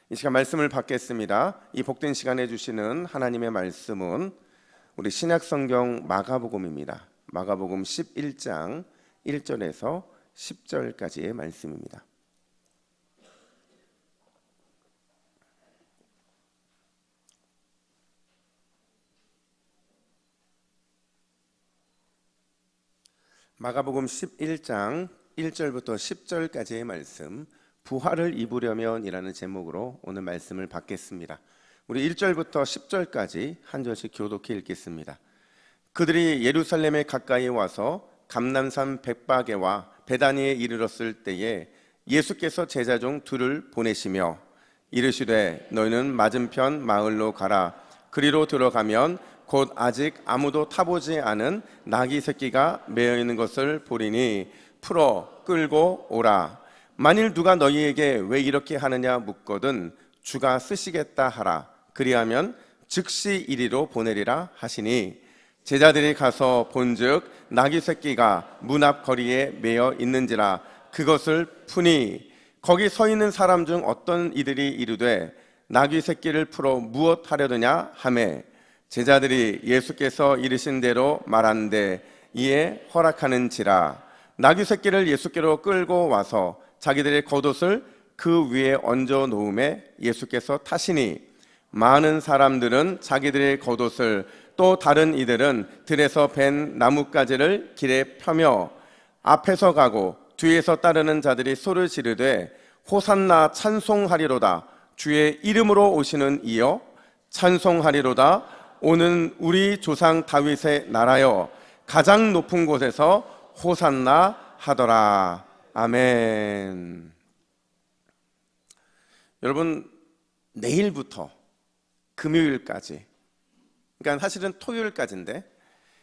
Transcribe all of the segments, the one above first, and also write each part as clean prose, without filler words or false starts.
이 시간 말씀을 받겠습니다. 이 복된 시간에 주시는 하나님의 말씀은 우리 신약성경 마가복음입니다. 마가복음 11장 1절에서 10절까지의 말씀입니다. 마가복음 11장 1절부터 10절까지의 말씀, 부활을 입으려면 이라는 제목으로 오늘 말씀을 받겠습니다. 우리 1절부터 10절까지 한 절씩 교독해 읽겠습니다. 그들이 예루살렘에 가까이 와서 감람산 벳바게와 베다니에 이르렀을 때에 예수께서 제자 중 둘을 보내시며 이르시되 너희는 맞은편 마을로 가라. 그리로 들어가면 곧 아직 아무도 타보지 않은 나귀 새끼가 매어 있는 것을 보리니 풀어 끌고 오라. 만일 누가 너희에게 왜 이렇게 하느냐 묻거든 주가 쓰시겠다 하라. 그리하면 즉시 이리로 보내리라 하시니 제자들이 가서 본즉 나귀 새끼가 문 앞 거리에 매어 있는지라. 그것을 푸니 거기 서 있는 사람 중 어떤 이들이 이르되 나귀 새끼를 풀어 무엇 하려느냐 하매 제자들이 예수께서 이르신 대로 말한대 이에 허락하는지라. 나귀 새끼를 예수께로 끌고 와서 자기들의 겉옷을 그 위에 얹어 놓음에 예수께서 타시니 많은 사람들은 자기들의 겉옷을 또 다른 이들은 들에서 벤 나뭇가지를 길에 펴며 앞에서 가고 뒤에서 따르는 자들이 소를 지르되 호산나 찬송하리로다. 주의 이름으로 오시는 이여 찬송하리로다. 오는 우리 조상 다윗의 나라여 가장 높은 곳에서 호산나 하더라. 아멘. 여러분, 내일부터 금요일까지, 그러니까 사실은 토요일까지인데,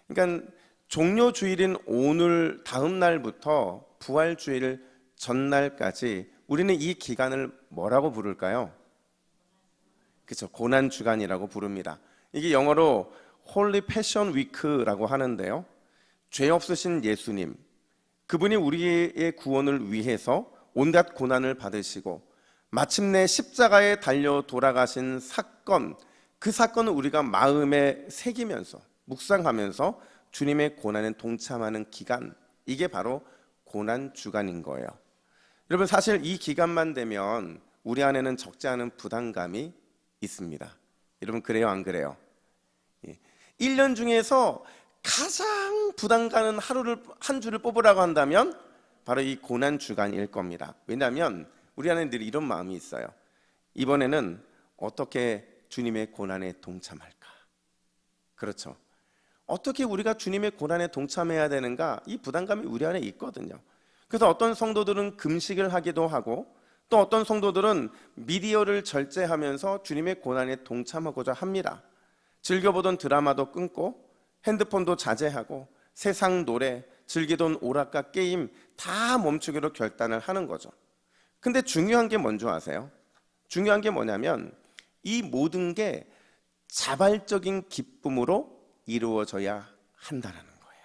그러니까 종료주일인 오늘 다음 날부터 부활주일 전날까지 우리는 이 기간을 뭐라고 부를까요? 그렇죠, 고난주간이라고 부릅니다. 이게 영어로 Holy Passion Week라고 하는데요, 죄 없으신 예수님, 그분이 우리의 구원을 위해서 온갖 고난을 받으시고 마침내 십자가에 달려 돌아가신 사건, 그 사건을 우리가 마음에 새기면서 묵상하면서 주님의 고난에 동참하는 기간, 이게 바로 고난주간인 거예요. 여러분, 사실 이 기간만 되면 우리 안에는 적지 않은 부담감이 있습니다. 여러분, 그래요 안 그래요? 1년 중에서 가장 부담 가는 한 주를 뽑으라고 한다면 바로 이 고난주간일 겁니다. 왜냐하면 우리 안에 늘 이런 마음이 있어요. 이번에는 어떻게 주님의 고난에 동참할까? 그렇죠. 어떻게 우리가 주님의 고난에 동참해야 되는가? 이 부담감이 우리 안에 있거든요. 그래서 어떤 성도들은 금식을 하기도 하고 또 어떤 성도들은 미디어를 절제하면서 주님의 고난에 동참하고자 합니다. 즐겨보던 드라마도 끊고 핸드폰도 자제하고 세상 노래, 즐기던 오락과 게임 다 멈추기로 결단을 하는 거죠. 근데 중요한 게 뭔지 아세요? 중요한 게 뭐냐면 이 모든 게 자발적인 기쁨으로 이루어져야 한다는 거예요.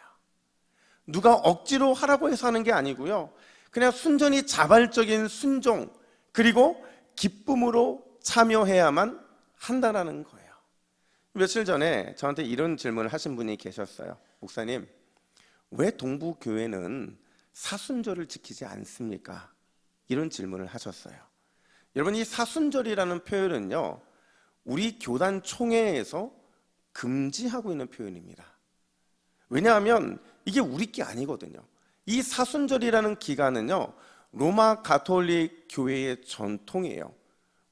누가 억지로 하라고 해서 하는 게 아니고요, 그냥 순전히 자발적인 순종 그리고 기쁨으로 참여해야만 한다는 거예요. 며칠 전에 저한테 이런 질문을 하신 분이 계셨어요. 목사님, 왜 동부교회는 사순절을 지키지 않습니까? 이런 질문을 하셨어요. 여러분, 이 사순절이라는 표현은요, 우리 교단 총회에서 금지하고 있는 표현입니다. 왜냐하면 이게 우리 게 아니거든요. 이 사순절이라는 기간은요, 로마 가톨릭 교회의 전통이에요.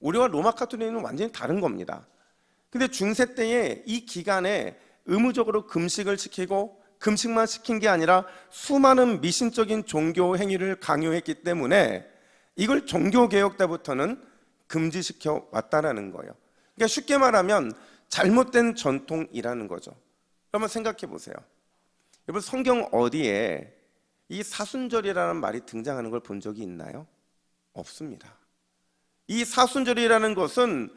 우리와 로마 가톨릭은 완전히 다른 겁니다. 근데 중세 때에 이 기간에 의무적으로 금식을 시키고 금식만 시킨 게 아니라 수많은 미신적인 종교 행위를 강요했기 때문에 이걸 종교개혁 때부터는 금지시켜 왔다는 거예요. 그러니까 쉽게 말하면 잘못된 전통이라는 거죠. 한번 생각해 보세요. 여러분, 성경 어디에 이 사순절이라는 말이 등장하는 걸 본 적이 있나요? 없습니다. 이 사순절이라는 것은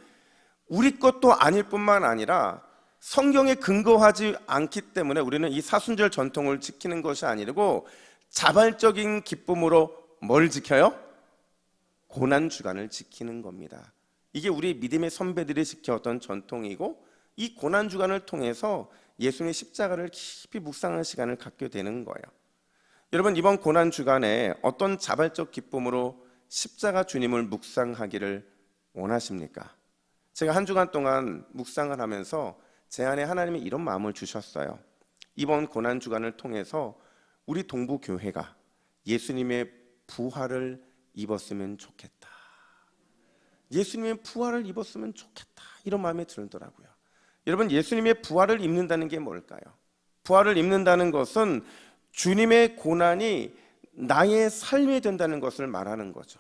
우리 것도 아닐 뿐만 아니라 성경에 근거하지 않기 때문에 우리는 이 사순절 전통을 지키는 것이 아니고 자발적인 기쁨으로 뭘 지켜요? 고난주간을 지키는 겁니다. 이게 우리 믿음의 선배들이 지켜왔던 전통이고, 이 고난주간을 통해서 예수님의 십자가를 깊이 묵상하는 시간을 갖게 되는 거예요. 여러분, 이번 고난주간에 어떤 자발적 기쁨으로 십자가 주님을 묵상하기를 원하십니까? 제가 한 주간 동안 묵상을 하면서 제 안에 하나님이 이런 마음을 주셨어요. 이번 고난주간을 통해서 우리 동부교회가 예수님의 부활을 입었으면 좋겠다. 예수님의 부활을 입었으면 좋겠다. 이런 마음이 들더라고요. 여러분, 예수님의 부활을 입는다는 게 뭘까요? 부활을 입는다는 것은 주님의 고난이 나의 삶이 된다는 것을 말하는 거죠.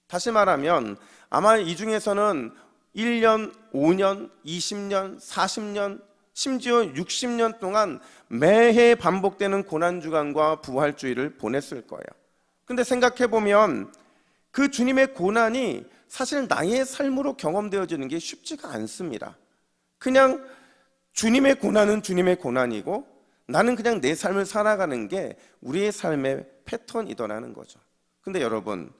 다시 말하면 아마 이 중에서는 1년, 5년, 20년, 40년, 심지어 60년 동안 매해 반복되는 고난주간과 부활주의를 보냈을 거예요. 근데 생각해보면 그 주님의 고난이 사실 나의 삶으로 경험되어지는 게 쉽지가 않습니다. 그냥 주님의 고난은 주님의 고난이고 나는 그냥 내 삶을 살아가는 게 우리의 삶의 패턴이더라는 거죠. 근데 여러분,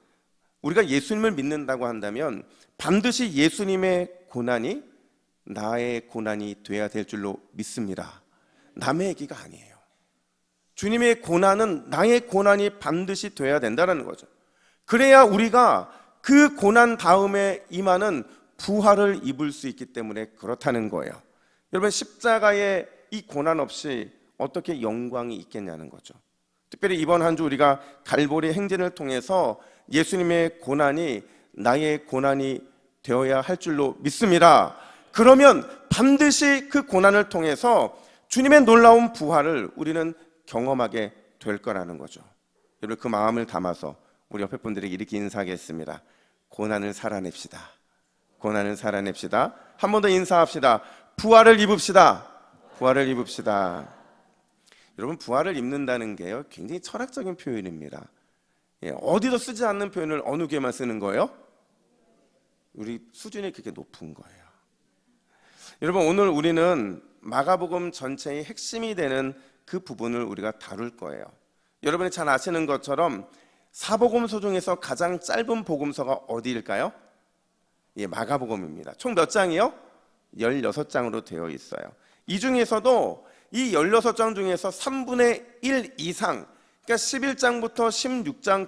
우리가 예수님을 믿는다고 한다면 반드시 예수님의 고난이 나의 고난이 돼야 될 줄로 믿습니다. 남의 얘기가 아니에요. 주님의 고난은 나의 고난이 반드시 돼야 된다는 거죠. 그래야 우리가 그 고난 다음에 임하는 부활을 입을 수 있기 때문에 그렇다는 거예요. 여러분, 십자가의 이 고난 없이 어떻게 영광이 있겠냐는 거죠. 특별히 이번 한 주 우리가 갈보리 행진을 통해서 예수님의 고난이 나의 고난이 되어야 할 줄로 믿습니다. 그러면 반드시 그 고난을 통해서 주님의 놀라운 부활을 우리는 경험하게 될 거라는 거죠. 여러분, 그 마음을 담아서 우리 옆에 분들에게 이렇게 인사하겠습니다. 고난을 살아냅시다. 고난을 살아냅시다. 한 번 더 인사합시다. 부활을 입읍시다. 부활을 입읍시다. 여러분, 부활을 입는다는 게요, 굉장히 철학적인 표현입니다. 어디도 쓰지 않는 표현을 어느 교회만 쓰는 거예요? 우리 수준이 그렇게 높은 거예요. 여러분, 오늘 우리는 마가복음 전체의 핵심이 되는 그 부분을 우리가 다룰 거예요. 여러분이 잘 아시는 것처럼 사복음서 중에서 가장 짧은 복음서가 어디일까요? 마가복음입니다. 총 몇 장이요? 16장으로 되어 있어요. 이 중에서도 이 16장 중에서 3분의 1 이상, 그러니까 11장부터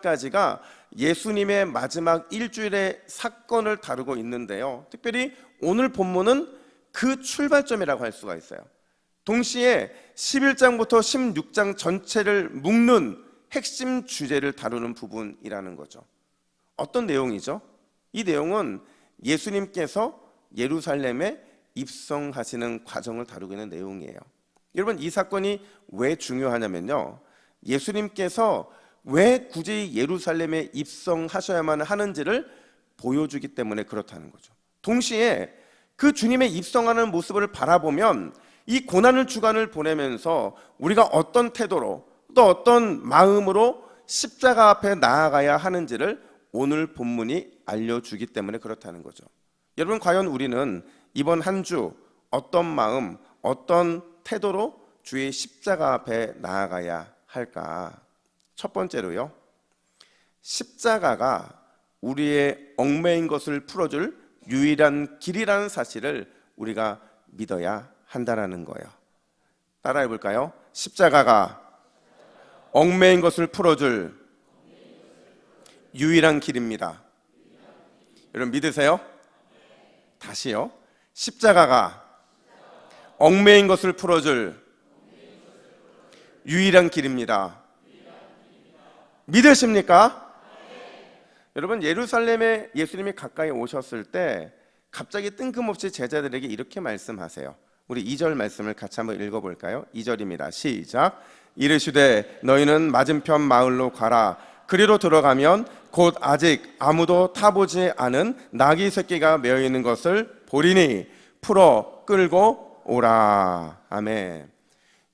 16장까지가 예수님의 마지막 일주일의 사건을 다루고 있는데요, 특별히 오늘 본문은 그 출발점이라고 할 수가 있어요. 동시에 11장부터 16장 전체를 묶는 핵심 주제를 다루는 부분이라는 거죠. 어떤 내용이죠? 이 내용은 예수님께서 예루살렘에 입성하시는 과정을 다루고 있는 내용이에요. 여러분, 이 사건이 왜 중요하냐면요, 예수님께서 왜 굳이 예루살렘에 입성하셔야만 하는지를 보여주기 때문에 그렇다는 거죠. 동시에 그 주님의 입성하는 모습을 바라보면 이 고난을 주간을 보내면서 우리가 어떤 태도로 또 어떤 마음으로 십자가 앞에 나아가야 하는지를 오늘 본문이 알려주기 때문에 그렇다는 거죠. 여러분, 과연 우리는 이번 한 주 어떤 마음, 어떤 태도로 주의 십자가 앞에 나아가야 할까? 첫 번째로요, 십자가가 우리의 얽매인 것을 풀어줄 유일한 길이라는 사실을 우리가 믿어야 한다는 거예요. 따라해 볼까요? 십자가가 얽매인 것을 풀어줄 유일한 길입니다. 여러분, 믿으세요? 다시요. 십자가가 얽매인 것을 풀어줄 유일한 길입니다. 믿으십니까? 여러분, 예루살렘에 예수님이 가까이 오셨을 때 갑자기 뜬금없이 제자들에게 이렇게 말씀하세요. 우리 2절 말씀을 같이 한번 읽어볼까요? 2절입니다. 시작. 이르시되 너희는 맞은편 마을로 가라. 그리로 들어가면 곧 아직 아무도 타보지 않은 나귀 새끼가 메어 있는 것을 보리니 풀어 끌고 오라. 아멘.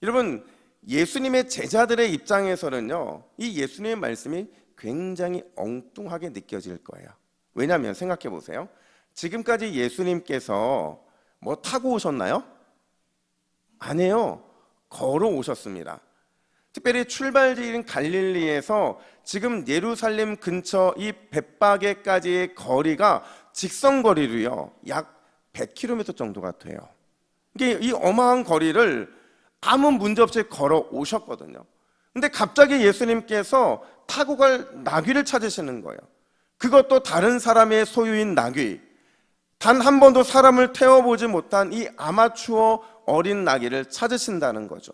여러분, 예수님의 제자들의 입장에서는요, 이 예수님의 말씀이 굉장히 엉뚱하게 느껴질 거예요. 왜냐하면 생각해 보세요. 지금까지 예수님께서 뭐 타고 오셨나요? 아니에요. 걸어 오셨습니다. 특별히 출발지인 갈릴리에서 지금 예루살렘 근처 이 벳바게까지의 거리가 직선거리로요 약 100km 정도가 돼요. 이게 이 어마한 거리를 아무 문제 없이 걸어 오셨거든요. 근데 갑자기 예수님께서 타고 갈 나귀를 찾으시는 거예요. 그것도 다른 사람의 소유인 나귀, 단 한 번도 사람을 태워보지 못한 이 아마추어 어린 나귀를 찾으신다는 거죠.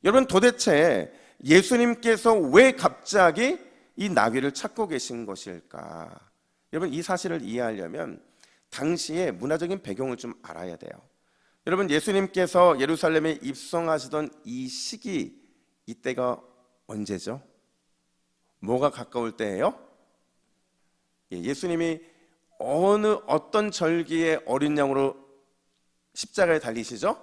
여러분, 도대체 예수님께서 왜 갑자기 이 나귀를 찾고 계신 것일까? 여러분, 이 사실을 이해하려면 당시의 문화적인 배경을 좀 알아야 돼요. 여러분, 예수님께서 예루살렘에 입성하시던 이 시기, 이때가 언제죠? 뭐가 가까울 때예요? 예수님이 어떤 절기에 어린 양으로 십자가에 달리시죠?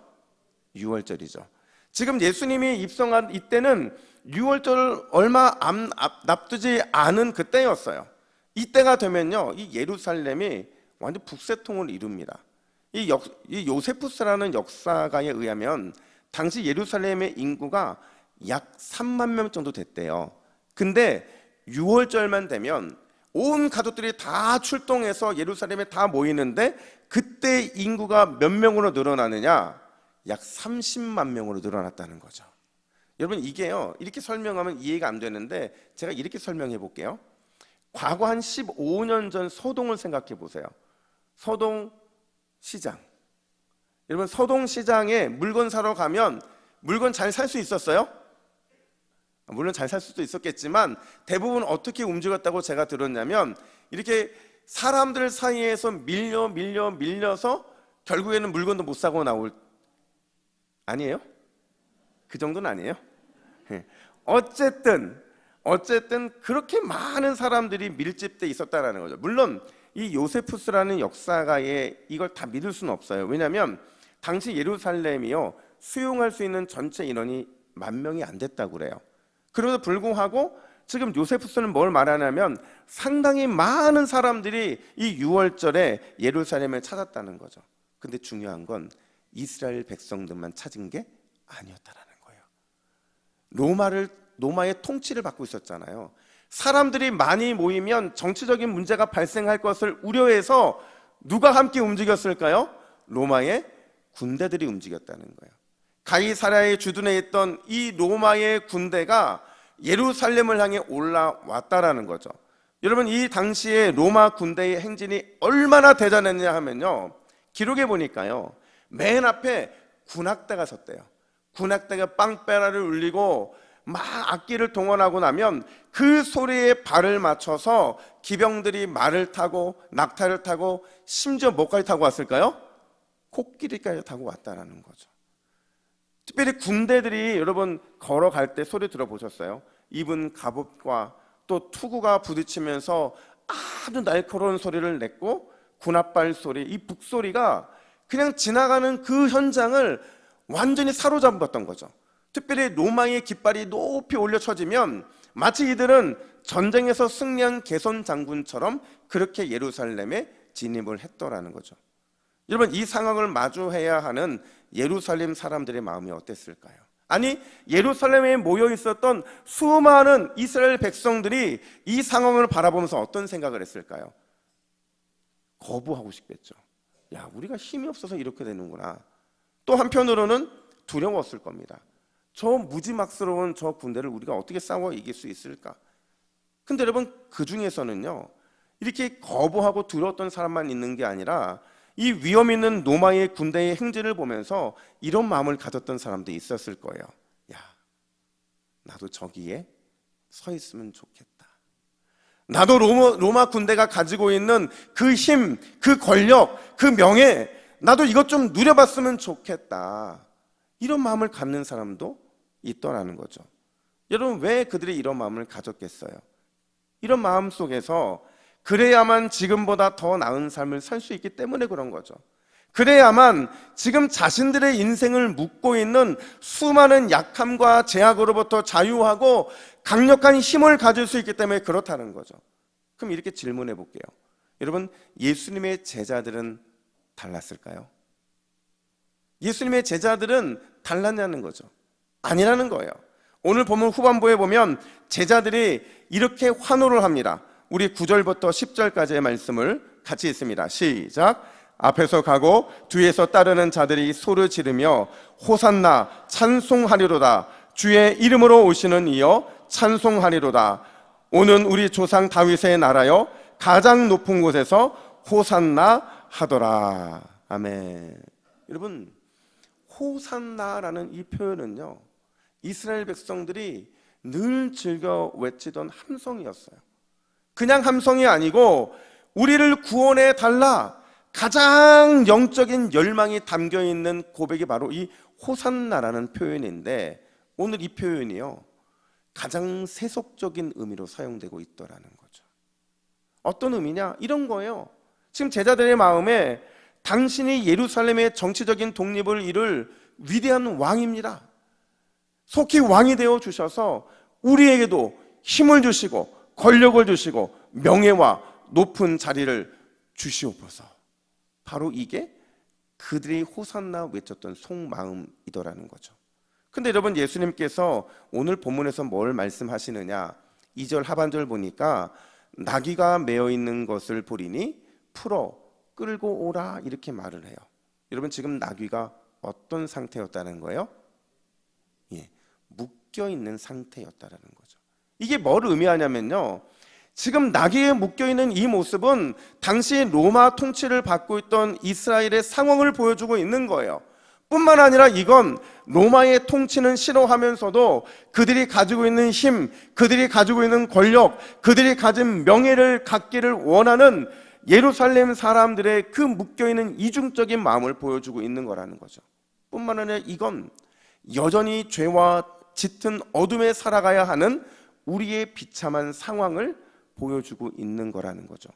유월절이죠. 지금 예수님이 입성한 이때는 유월절 얼마 앞두지 않은 그때였어요. 이때가 되면요, 이 예루살렘이 완전 북새통을 이룹니다. 이 요세푸스라는 역사가에 의하면 당시 예루살렘의 인구가 약 3만 명 정도 됐대요. 근데 6월절만 되면 온 가족들이 다 출동해서 예루살렘에 다 모이는데 그때 인구가 몇 명으로 늘어나느냐? 약 30만 명으로 늘어났다는 거죠. 여러분, 이게요, 이렇게 설명하면 이해가 안 되는데 제가 이렇게 설명해 볼게요. 과거 한 15년 전 서동을 생각해 보세요. 서동시장. 여러분, 서동시장에 물건 사러 가면 물건 잘 살 수 있었어요? 물론 잘 살 수도 있었겠지만 대부분 어떻게 움직였다고 제가 들었냐면 이렇게 사람들 사이에서 밀려서 결국에는 물건도 못 사고 나올, 아니에요? 그 정도는 아니에요? 어쨌든 그렇게 많은 사람들이 밀집돼 있었다라는 거죠. 물론 이 요세푸스라는 역사가에 이걸 다 믿을 수는 없어요. 왜냐하면 당시 예루살렘이요, 수용할 수 있는 전체 인원이 10,000명이 안 됐다고 그래요. 그럼에도 불구하고 지금 요세푸스는 뭘 말하냐면 상당히 많은 사람들이 이 유월절에 예루살렘을 찾았다는 거죠. 근데 중요한 건 이스라엘 백성들만 찾은 게 아니었다라는 거예요. 로마의 통치를 받고 있었잖아요. 사람들이 많이 모이면 정치적인 문제가 발생할 것을 우려해서 누가 함께 움직였을까요? 로마의 군대들이 움직였다는 거예요. 가이사랴에 주둔해 있던 이 로마의 군대가 예루살렘을 향해 올라왔다라는 거죠. 여러분, 이 당시에 로마 군대의 행진이 얼마나 대단했냐 하면요, 기록에 보니까요, 맨 앞에 군악대가 섰대요. 군악대가 빵빼라를 울리고 막 악기를 동원하고 나면 그 소리에 발을 맞춰서 기병들이 말을 타고 낙타를 타고 심지어 뭐까지 타고 왔을까요? 코끼리까지 타고 왔다라는 거죠. 특별히 군대들이 여러분 걸어갈 때 소리 들어보셨어요? 입은 갑옷과 또 투구가 부딪히면서 아주 날카로운 소리를 냈고 군합발 소리, 이 북소리가 그냥 지나가는 그 현장을 완전히 사로잡았던 거죠. 특별히 로마의 깃발이 높이 올려쳐지면 마치 이들은 전쟁에서 승리한 개선 장군처럼 그렇게 예루살렘에 진입을 했더라는 거죠. 여러분, 이 상황을 마주해야 하는 예루살렘 사람들의 마음이 어땠을까요? 아니, 예루살렘에 모여 있었던 수많은 이스라엘 백성들이 이 상황을 바라보면서 어떤 생각을 했을까요? 거부하고 싶겠죠. 야, 우리가 힘이 없어서 이렇게 되는구나. 또 한편으로는 두려웠을 겁니다. 저 무지막스러운 저 군대를 우리가 어떻게 싸워 이길 수 있을까? 근데 여러분, 그 중에서는요, 이렇게 거부하고 두려웠던 사람만 있는 게 아니라 이 위험 있는 로마의 군대의 행진을 보면서 이런 마음을 가졌던 사람도 있었을 거예요. 야, 나도 저기에 서 있으면 좋겠다. 나도 로마 군대가 가지고 있는 그 힘, 그 권력, 그 명예, 나도 이것 좀 누려봤으면 좋겠다. 이런 마음을 갖는 사람도 있더라는 거죠. 여러분, 왜 그들이 이런 마음을 가졌겠어요? 이런 마음 속에서 그래야만 지금보다 더 나은 삶을 살 수 있기 때문에 그런 거죠. 그래야만 지금 자신들의 인생을 묶고 있는 수많은 약함과 제약으로부터 자유하고 강력한 힘을 가질 수 있기 때문에 그렇다는 거죠. 그럼 이렇게 질문해 볼게요. 여러분, 예수님의 제자들은 달랐을까요? 예수님의 제자들은 달랐냐는 거죠. 아니라는 거예요. 오늘 본문 후반부에 보면 제자들이 이렇게 환호를 합니다. 우리 9절부터 10절까지의 말씀을 같이 읽습니다. 시작. 앞에서 가고 뒤에서 따르는 자들이 소를 지르며 호산나 찬송하리로다. 주의 이름으로 오시는 이여 찬송하리로다. 오는 우리 조상 다윗의 나라여 가장 높은 곳에서 호산나 하더라. 아멘. 여러분, 호산나라는 이 표현은요, 이스라엘 백성들이 늘 즐겨 외치던 함성이었어요. 그냥 함성이 아니고 우리를 구원해 달라, 가장 영적인 열망이 담겨 있는 고백이 바로 이 호산나라는 표현인데, 오늘 이 표현이요, 가장 세속적인 의미로 사용되고 있더라는 거죠. 어떤 의미냐? 이런 거예요. 지금 제자들의 마음에 당신이 예루살렘의 정치적인 독립을 이룰 위대한 왕입니다. 속히 왕이 되어 주셔서 우리에게도 힘을 주시고 권력을 주시고 명예와 높은 자리를 주시옵소서. 바로 이게 그들이 호산나 외쳤던 속마음이더라는 거죠. 근데 여러분, 예수님께서 오늘 본문에서 뭘 말씀하시느냐? 2절 하반절 보니까 나귀가 메어 있는 것을 보리니 풀어 끌고 오라, 이렇게 말을 해요. 여러분, 지금 나귀가 어떤 상태였다는 거예요? 묶여 있는 상태였다라는 거죠. 이게 뭘 의미하냐면요, 지금 나귀에 묶여 있는 이 모습은 당시 로마 통치를 받고 있던 이스라엘의 상황을 보여주고 있는 거예요. 뿐만 아니라 이건 로마의 통치는 싫어하면서도 그들이 가지고 있는 힘, 그들이 가지고 있는 권력, 그들이 가진 명예를 갖기를 원하는 예루살렘 사람들의 그 묶여있는 이중적인 마음을 보여주고 있는 거라는 거죠. 뿐만 아니라 이건 여전히 죄와 짙은 어둠에 살아가야 하는 우리의 비참한 상황을 보여주고 있는 거라는 거죠.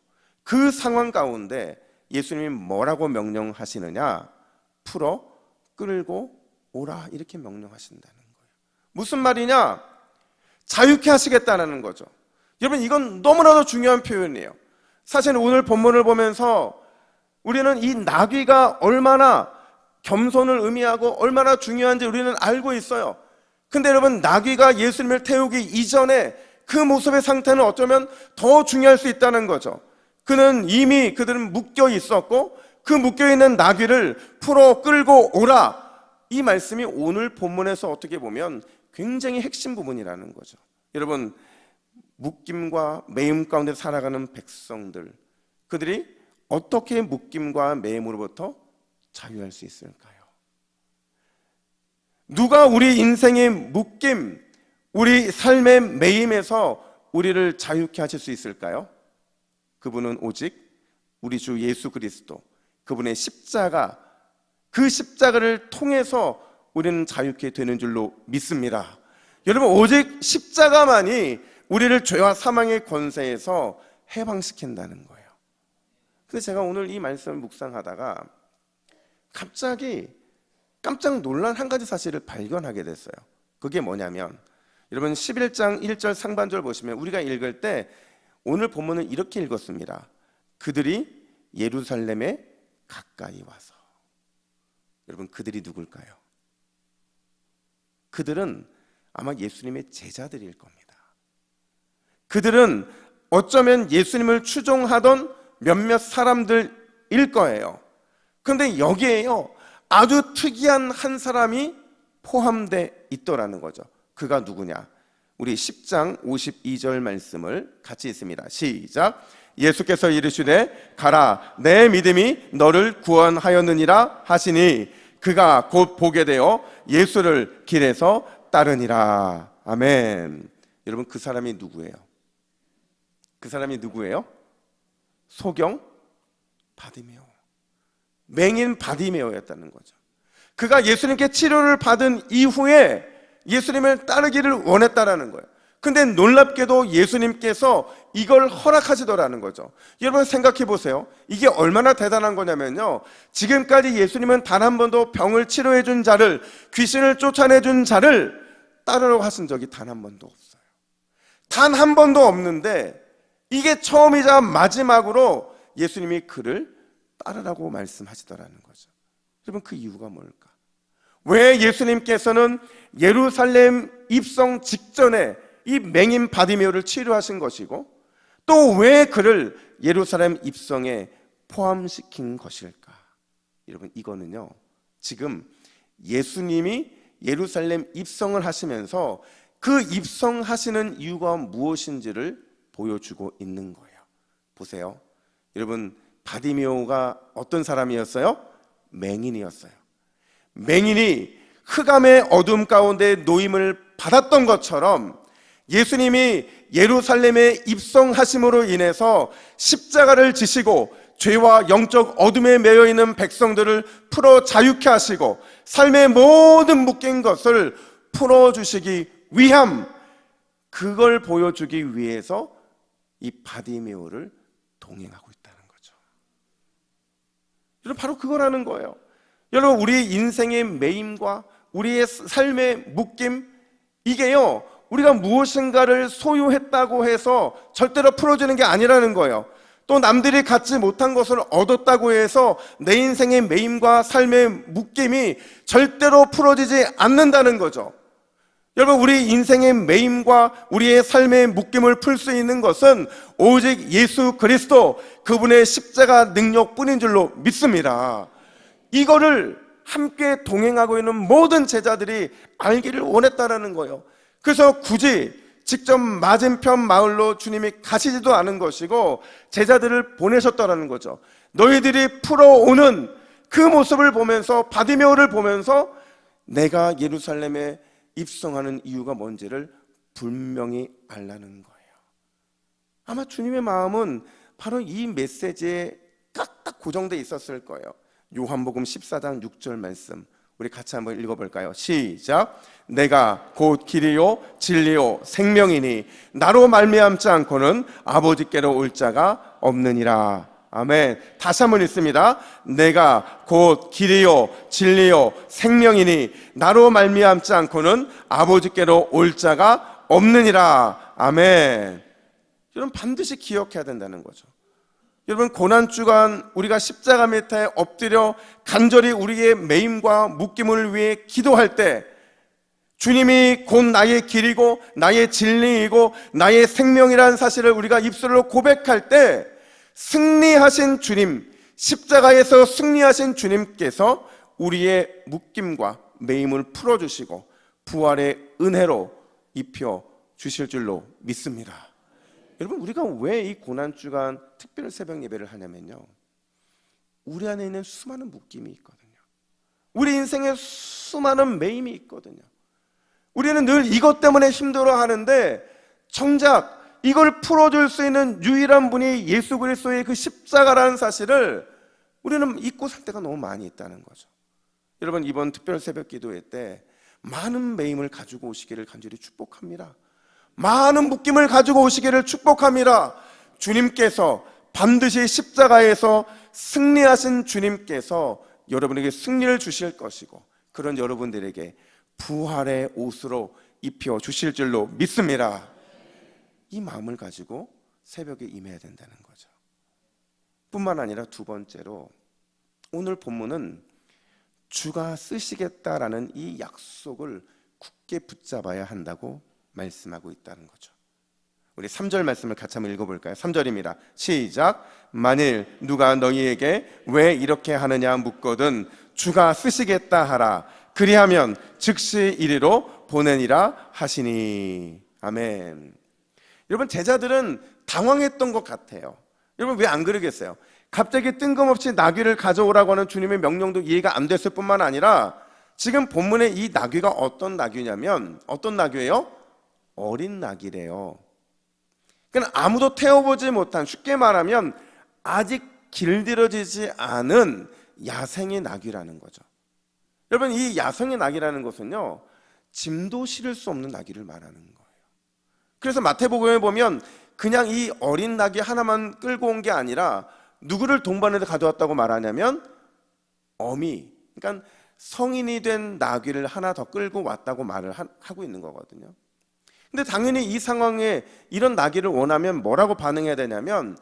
그 상황 가운데 예수님이 뭐라고 명령하시느냐? 풀어 끌고 오라, 이렇게 명령하신다는 거예요. 무슨 말이냐? 자유케 하시겠다는 거죠. 여러분, 이건 너무나도 중요한 표현이에요. 사실 오늘 본문을 보면서 우리는 이 나귀가 얼마나 겸손을 의미하고 얼마나 중요한지 우리는 알고 있어요. 근데 여러분, 나귀가 예수님을 태우기 이전에 그 모습의 상태는 어쩌면 더 중요할 수 있다는 거죠. 그들은 묶여 있었고 그 묶여 있는 나귀를 풀어 끌고 오라, 이 말씀이 오늘 본문에서 어떻게 보면 굉장히 핵심 부분이라는 거죠. 여러분, 묶임과 매임 가운데 살아가는 백성들, 그들이 어떻게 묶임과 매임으로부터 자유할 수 있을까요? 누가 우리 인생의 묶임, 우리 삶의 매임에서 우리를 자유케 하실 수 있을까요? 그분은 오직 우리 주 예수 그리스도, 그분의 십자가, 그 십자가를 통해서 우리는 자유케 되는 줄로 믿습니다. 여러분, 오직 십자가만이 우리를 죄와 사망의 권세에서 해방시킨다는 거예요. 그래서 제가 오늘 이 말씀을 묵상하다가 갑자기 깜짝 놀란 한 가지 사실을 발견하게 됐어요. 그게 뭐냐면, 여러분 11장 1절 상반절 보시면 우리가 읽을 때 오늘 본문은 이렇게 읽었습니다. 그들이 예루살렘에 가까이 와서. 여러분, 그들이 누굴까요? 그들은 아마 예수님의 제자들일 겁니다. 그들은 어쩌면 예수님을 추종하던 몇몇 사람들일 거예요. 그런데 여기에요, 아주 특이한 한 사람이 포함되어 있더라는 거죠. 그가 누구냐? 우리 10장 52절 말씀을 같이 읽습니다. 시작. 예수께서 이르시되 가라, 내 믿음이 너를 구원하였느니라 하시니 그가 곧 보게 되어 예수를 길에서 따르니라. 아멘. 여러분, 그 사람이 누구예요? 그 사람이 누구예요? 소경 바디메오, 맹인 바디메오였다는 거죠. 그가 예수님께 치료를 받은 이후에 예수님을 따르기를 원했다라는 거예요. 근데 놀랍게도 예수님께서 이걸 허락하시더라는 거죠. 여러분, 생각해 보세요. 이게 얼마나 대단한 거냐면요, 지금까지 예수님은 단 한 번도 병을 치료해 준 자를, 귀신을 쫓아내 준 자를 따르라고 하신 적이 단 한 번도 없어요. 단 한 번도 없는데 이게 처음이자 마지막으로 예수님이 그를 따르라고 말씀하시더라는 거죠. 여러분, 그 이유가 뭘까? 왜 예수님께서는 예루살렘 입성 직전에 이 맹인 바디메오를 치료하신 것이고, 또 왜 그를 예루살렘 입성에 포함시킨 것일까? 여러분, 이거는요, 지금 예수님이 예루살렘 입성을 하시면서 그 입성하시는 이유가 무엇인지를 보여주고 있는 거예요. 보세요. 여러분, 바디메오가 어떤 사람이었어요? 맹인이었어요. 맹인이 흑암의 어둠 가운데 노임을 받았던 것처럼 예수님이 예루살렘에 입성하심으로 인해서 십자가를 지시고 죄와 영적 어둠에 매여 있는 백성들을 풀어 자유케 하시고 삶의 모든 묶인 것을 풀어주시기 위함, 그걸 보여주기 위해서 이 바디메오를 동행하고 있다는 거죠. 여러분, 바로 그거라는 거예요. 여러분, 우리 인생의 매임과 우리의 삶의 묶임, 이게요, 우리가 무엇인가를 소유했다고 해서 절대로 풀어지는 게 아니라는 거예요. 또 남들이 갖지 못한 것을 얻었다고 해서 내 인생의 매임과 삶의 묶임이 절대로 풀어지지 않는다는 거죠. 여러분, 우리 인생의 매임과 우리의 삶의 묶임을 풀 수 있는 것은 오직 예수 그리스도, 그분의 십자가 능력뿐인 줄로 믿습니다. 이거를 함께 동행하고 있는 모든 제자들이 알기를 원했다는 거예요. 그래서 굳이 직접 맞은편 마을로 주님이 가시지도 않은 것이고 제자들을 보내셨다는 거죠. 너희들이 풀어오는 그 모습을 보면서, 바디메오를 보면서 내가 예루살렘에 입성하는 이유가 뭔지를 분명히 알라는 거예요. 아마 주님의 마음은 바로 이 메시지에 깍딱 고정되어 있었을 거예요. 요한복음 14장 6절 말씀, 우리 같이 한번 읽어볼까요? 시작. 내가 곧 길이요 진리요 생명이니 나로 말미암지 않고는 아버지께로 올 자가 없느니라. 아멘. 다시 한번 읽습니다. 내가 곧 길이요 진리요 생명이니 나로 말미암지 않고는 아버지께로 올 자가 없느니라. 아멘. 여러분, 반드시 기억해야 된다는 거죠. 여러분, 고난주간 우리가 십자가 밑에 엎드려 간절히 우리의 매임과 묶임을 위해 기도할 때 주님이 곧 나의 길이고 나의 진리이고 나의 생명이라는 사실을 우리가 입술로 고백할 때 승리하신 주님, 십자가에서 승리하신 주님께서 우리의 묶임과 매임을 풀어주시고 부활의 은혜로 입혀 주실 줄로 믿습니다. 여러분, 우리가 왜 이 고난주간 특별 새벽 예배를 하냐면요, 우리 안에 있는 수많은 묶임이 있거든요. 우리 인생에 수많은 매임이 있거든요. 우리는 늘 이것 때문에 힘들어하는데 정작 이걸 풀어줄 수 있는 유일한 분이 예수 그리스도의 그 십자가라는 사실을 우리는 잊고 살 때가 너무 많이 있다는 거죠. 여러분, 이번 특별 새벽 기도회 때 많은 매임을 가지고 오시기를 간절히 축복합니다. 많은 묶임을 가지고 오시기를 축복합니다. 주님께서 반드시 십자가에서 승리하신 주님께서 여러분에게 승리를 주실 것이고 그런 여러분들에게 부활의 옷으로 입혀 주실 줄로 믿습니다. 이 마음을 가지고 새벽에 임해야 된다는 거죠. 뿐만 아니라 두 번째로, 오늘 본문은 주가 쓰시겠다라는 이 약속을 굳게 붙잡아야 한다고 말씀하고 있다는 거죠. 우리 3절 말씀을 같이 한번 읽어볼까요? 3절입니다. 시작. 만일 누가 너희에게 왜 이렇게 하느냐 묻거든 주가 쓰시겠다 하라. 그리하면 즉시 이리로 보내니라 하시니. 아멘. 여러분, 제자들은 당황했던 것 같아요. 여러분, 왜 안 그러겠어요? 갑자기 뜬금없이 나귀를 가져오라고 하는 주님의 명령도 이해가 안 됐을 뿐만 아니라 지금 본문에 이 나귀가 어떤 나귀냐면, 어떤 나귀예요? 어린 나귀래요. 그러니까 아무도 태워보지 못한, 쉽게 말하면 아직 길들여지지 않은 야생의 나귀라는 거죠. 여러분, 이 야생의 나귀라는 것은요, 짐도 실을 수 없는 나귀를 말하는 거예요. 그래서 마태복음에 보면 그냥 이 어린 나귀 하나만 끌고 온 게 아니라 누구를 동반해서 가져왔다고 말하냐면 어미, 그러니까 성인이 된 나귀를 하나 더 끌고 왔다고 말을 하고 있는 거거든요. 근데 당연히 이 상황에 이런 나귀를 원하면 뭐라고 반응해야 되냐면,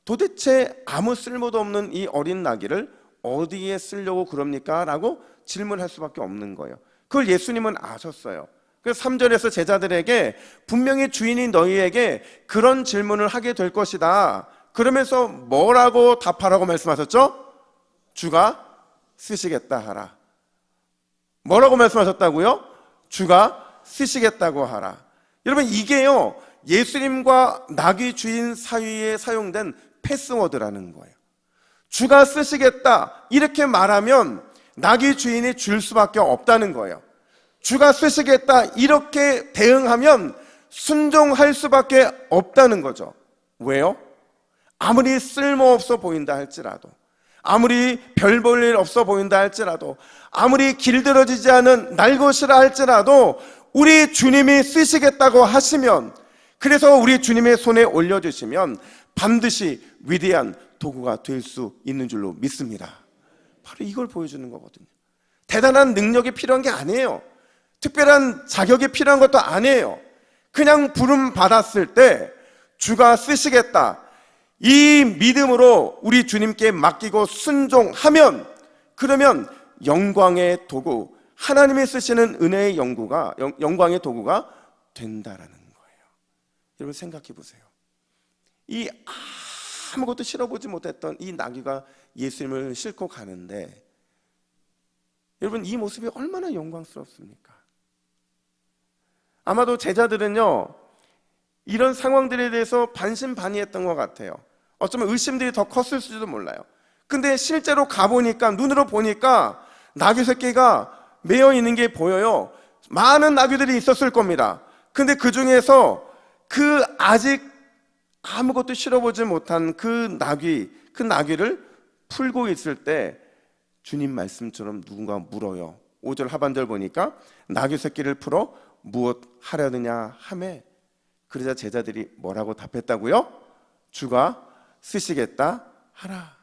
도대체 아무 쓸모도 없는 이 어린 나귀를 어디에 쓰려고 그럽니까? 라고 질문할 수밖에 없는 거예요. 그걸 예수님은 아셨어요. 그래서 3절에서 제자들에게 분명히 주인이 너희에게 그런 질문을 하게 될 것이다. 그러면서 뭐라고 답하라고 말씀하셨죠? 주가 쓰시겠다 하라. 뭐라고 말씀하셨다고요? 주가 쓰시겠다고 하라. 여러분, 이게요, 예수님과 나귀 주인 사이에 사용된 패스워드라는 거예요. 주가 쓰시겠다 이렇게 말하면 나귀 주인이 줄 수밖에 없다는 거예요. 주가 쓰시겠다 이렇게 대응하면 순종할 수밖에 없다는 거죠. 왜요? 아무리 쓸모없어 보인다 할지라도, 아무리 별 볼 일 없어 보인다 할지라도, 아무리 길들어지지 않은 날 것이라 할지라도 우리 주님이 쓰시겠다고 하시면, 그래서 우리 주님의 손에 올려주시면 반드시 위대한 도구가 될 수 있는 줄로 믿습니다. 바로 이걸 보여주는 거거든요. 대단한 능력이 필요한 게 아니에요. 특별한 자격이 필요한 것도 아니에요. 그냥 부름 받았을 때 주가 쓰시겠다, 이 믿음으로 우리 주님께 맡기고 순종하면, 그러면 영광의 도구, 하나님이 쓰시는 은혜의 영광의 도구가 된다라는 거예요. 여러분 생각해 보세요. 이 아무것도 실어보지 못했던 이 나귀가 예수님을 싣고 가는데, 여러분 이 모습이 얼마나 영광스럽습니까? 아마도 제자들은요, 이런 상황들에 대해서 반신반의했던 것 같아요. 어쩌면 의심들이 더 컸을지도 몰라요. 근데 실제로 가보니까, 눈으로 보니까 나귀 새끼가 매여 있는 게 보여요. 많은 나귀들이 있었을 겁니다. 근데 그 중에서 그 아직 아무것도 실어보지 못한 그 나귀를 풀고 있을 때 주님 말씀처럼 누군가 물어요. 5절 하반절 보니까 나귀 새끼를 풀어 무엇 하려느냐 하매, 그러자 제자들이 뭐라고 답했다고요? 주가 쓰시겠다 하라.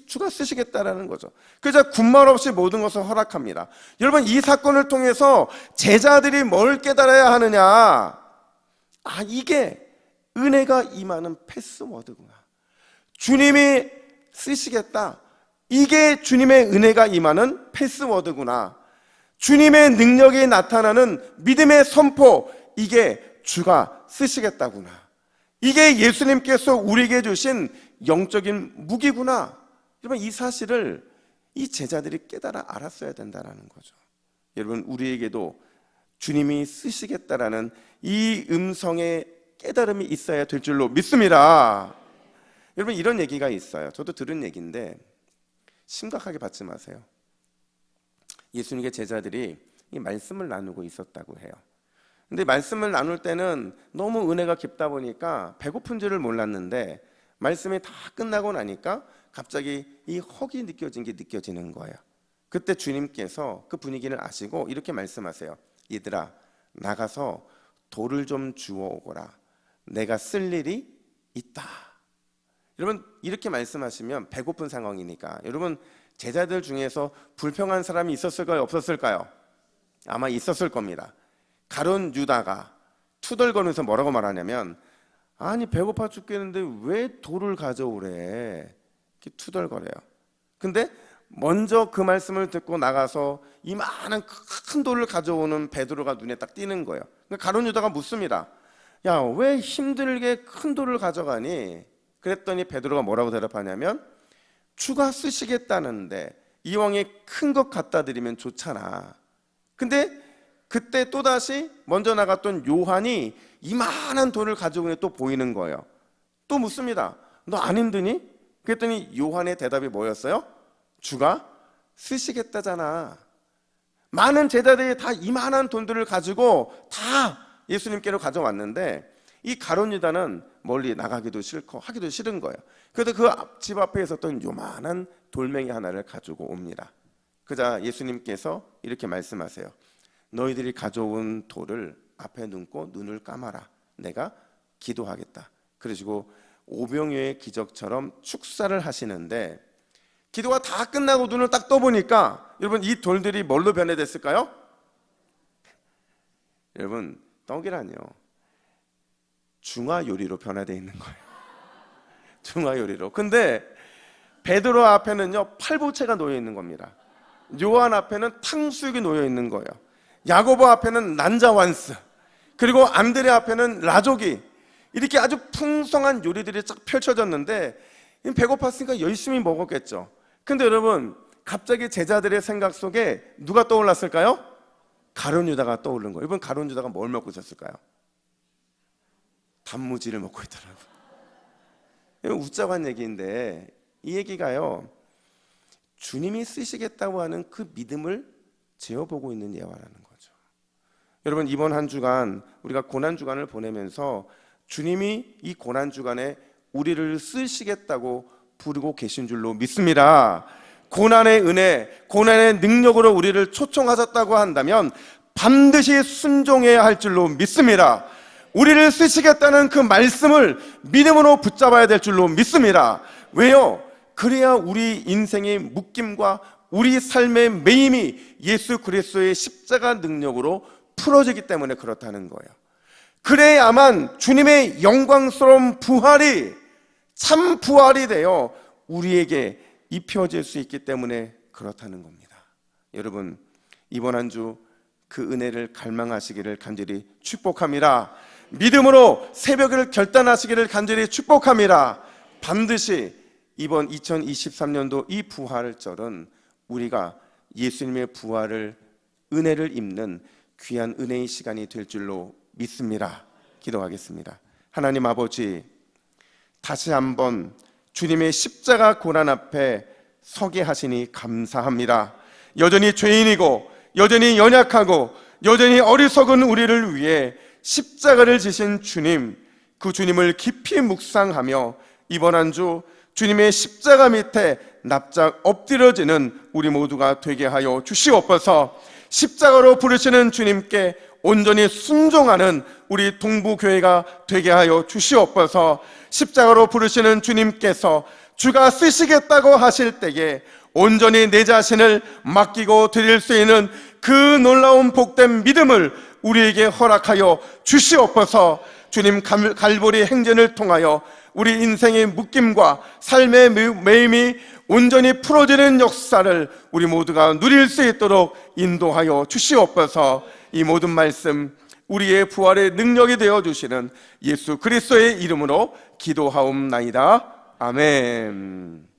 주가 쓰시겠다라는 거죠. 그래서 군말 없이 모든 것을 허락합니다. 여러분, 이 사건을 통해서 제자들이 뭘 깨달아야 하느냐? 이게 은혜가 임하는 패스워드구나. 주님이 쓰시겠다, 이게 주님의 은혜가 임하는 패스워드구나. 주님의 능력이 나타나는 믿음의 선포, 이게 주가 쓰시겠다구나. 이게 예수님께서 우리에게 주신 영적인 무기구나. 여러분, 이 사실을 이 제자들이 깨달아 알았어야 된다는 거죠. 여러분, 우리에게도 주님이 쓰시겠다라는 이 음성의 깨달음이 있어야 될 줄로 믿습니다. 여러분, 이런 얘기가 있어요. 저도 들은 얘기인데 심각하게 받지 마세요. 예수님의 제자들이 이 말씀을 나누고 있었다고 해요. 근데 말씀을 나눌 때는 너무 은혜가 깊다 보니까 배고픈 줄을 몰랐는데, 말씀이 다 끝나고 나니까 갑자기 이 헉이 느껴지는 거예요. 그때 주님께서 그 분위기를 아시고 이렇게 말씀하세요. 얘들아, 나가서 돌을 좀 주워 오거라. 내가 쓸 일이 있다. 여러분, 이렇게 말씀하시면 배고픈 상황이니까, 여러분 제자들 중에서 불평한 사람이 있었을까요? 없었을까요? 아마 있었을 겁니다. 가룟 유다가 투덜거리면서 뭐라고 말하냐면, 아니 배고파 죽겠는데 왜 돌을 가져오래, 이렇게 투덜거려요. 근데 먼저 그 말씀을 듣고 나가서 이만한 큰 돌을 가져오는 베드로가 눈에 딱 띄는 거예요. 그러니까 가룟 유다가 묻습니다. 야, 왜 힘들게 큰 돌을 가져가니? 그랬더니 베드로가 뭐라고 대답하냐면, 주가 쓰시겠다는데 이왕에 큰 것 갖다 드리면 좋잖아. 근데 그때 또다시 먼저 나갔던 요한이 이만한 돌을 가지고 또 보이는 거예요. 또 묻습니다. 너 안 힘드니? 그랬더니 요한의 대답이 뭐였어요? 주가 쓰시겠다잖아. 많은 제자들이 다 이만한 돈들을 가지고 다 예수님께로 가져왔는데, 이 가룟 유다는 멀리 나가기도 싫고 하기도 싫은 거예요. 그래서 그 집 앞에 있었던 요만한 돌멩이 하나를 가지고 옵니다. 그자 예수님께서 이렇게 말씀하세요. 너희들이 가져온 돌을 앞에 놓고 눈을 감아라. 내가 기도하겠다. 그러시고 오병이어의 기적처럼 축사를 하시는데, 기도가 다 끝나고 눈을 딱 떠보니까 여러분, 이 돌들이 뭘로 변해됐을까요? 여러분, 떡이라뇨, 중화요리로 변화되어 있는 거예요. 중화요리로. 근데 베드로 앞에는요 팔보채가 놓여 있는 겁니다. 요한 앞에는 탕수육이 놓여 있는 거예요. 야고보 앞에는 난자완스, 그리고 안드레 앞에는 라조기, 이렇게 아주 풍성한 요리들이 쫙 펼쳐졌는데 배고팠으니까 열심히 먹었겠죠. 근데 여러분, 갑자기 제자들의 생각 속에 누가 떠올랐을까요? 가룟 유다가 떠오른 거예요. 이번 가룟 유다가 뭘 먹고 있었을까요? 단무지를 먹고 있더라고요. 이건 웃자고 한 얘기인데, 이 얘기가요, 주님이 쓰시겠다고 하는 그 믿음을 재어보고 있는 예화라는 거죠. 여러분, 이번 한 주간 우리가 고난주간을 보내면서 주님이 이 고난주간에 우리를 쓰시겠다고 부르고 계신 줄로 믿습니다. 고난의 은혜, 고난의 능력으로 우리를 초청하셨다고 한다면 반드시 순종해야 할 줄로 믿습니다. 우리를 쓰시겠다는 그 말씀을 믿음으로 붙잡아야 될 줄로 믿습니다. 왜요? 그래야 우리 인생의 묶임과 우리 삶의 매임이 예수 그리스도의 십자가 능력으로 풀어지기 때문에 그렇다는 거예요. 그래야만 주님의 영광스러운 부활이 참 부활이 되어 우리에게 입혀질 수 있기 때문에 그렇다는 겁니다. 여러분, 이번 한 주 그 은혜를 갈망하시기를 간절히 축복합니다. 믿음으로 새벽을 결단하시기를 간절히 축복합니다. 반드시 이번 2023년도 이 부활절은 우리가 예수님의 부활을, 은혜를 입는 귀한 은혜의 시간이 될 줄로 믿습니다. 기도하겠습니다. 하나님 아버지, 다시 한번 주님의 십자가 고난 앞에 서게 하시니 감사합니다. 여전히 죄인이고 여전히 연약하고 여전히 어리석은 우리를 위해 십자가를 지신 주님, 그 주님을 깊이 묵상하며 이번 한 주 주님의 십자가 밑에 납작 엎드려지는 우리 모두가 되게 하여 주시옵소서. 십자가로 부르시는 주님께 온전히 순종하는 우리 동부교회가 되게 하여 주시옵소서. 십자가로 부르시는 주님께서 주가 쓰시겠다고 하실 때에 온전히 내 자신을 맡기고 드릴 수 있는 그 놀라운 복된 믿음을 우리에게 허락하여 주시옵소서. 주님 갈보리 행전을 통하여 우리 인생의 묶임과 삶의 매임이 온전히 풀어지는 역사를 우리 모두가 누릴 수 있도록 인도하여 주시옵소서. 이 모든 말씀 우리의 부활의 능력이 되어주시는 예수 그리스도의 이름으로 기도하옵나이다. 아멘.